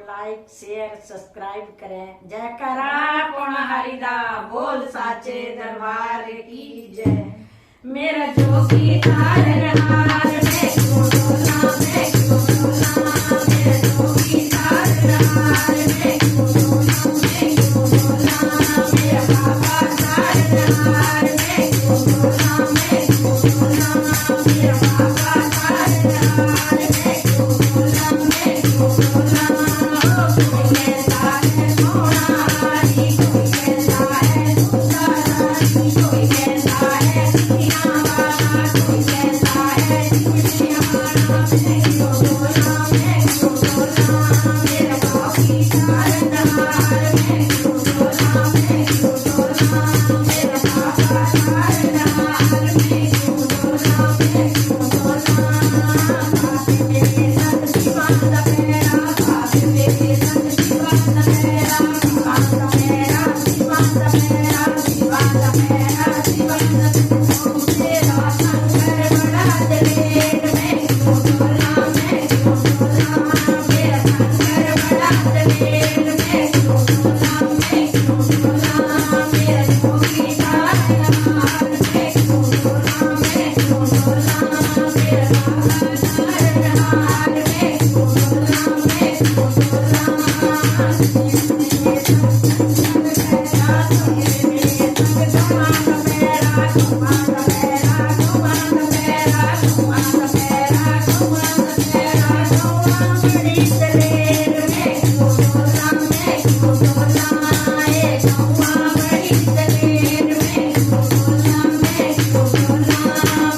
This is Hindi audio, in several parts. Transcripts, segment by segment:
लाइक शेयर सब्सक्राइब करें। जयकारा पुण हरिदा बोल साचे दरबार की जय। मेरा जोगी तारन हार में क्यों डोला, मैं क्यों डोला, मेरा जोगी तारन हार में क्यों डोला, मैं क्यों डोला, मेरा बाबा तारन हार में क्यों डोला, मैं क्यों डोला, मेरा बाबा तारन हार में क्यों डोला, मैं क्यों डोला। कोई कहता है सोना हारी, कोई कहता है दूसरा रानी, कोई कहता है दुनिया वाला, कोई कहता है दुनिया वाला, मैं क्यों डोला, मैं क्यों डोला, मेरा बाबी तारन हार में क्यों डोला, मैं क्यों डोला, मेरा बाबा तारन हार में क्यों डोला, मैं क्यों डोला। बाबे मेरे संग शिवांदा पैरा, बाबे मेरे संग शिवांदा पैरा, शिवांदा पैरा, शिवांदा पैरा, शिवांदा पैरा, शिवांदा पैरा। तेरा शंकर बड़ा दलेर, मैं क्यों डोला, मैं क्यों डोला, मेरा शंकर बड़ा दलेर, मैं क्यों डोला, मैं क्यों डोला, मेरा जोगी तारन हार में क्यों डोला, मैं क्यों डोला, मेरा बाबा तारन हार में क्यों डोला, मैं क्यों डोला।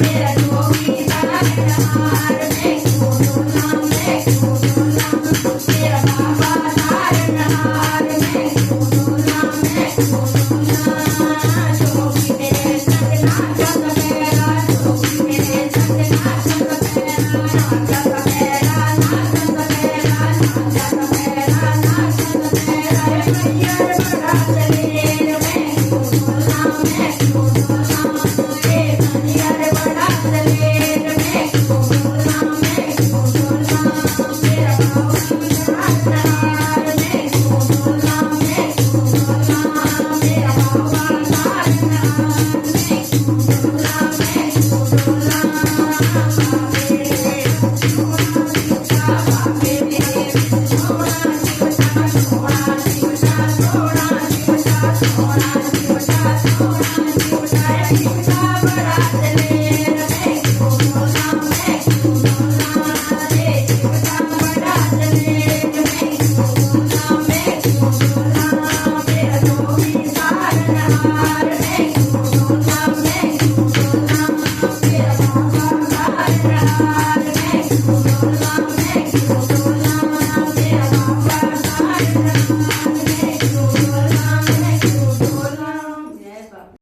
मेरा जोगी तारन हार में क्यों डोला।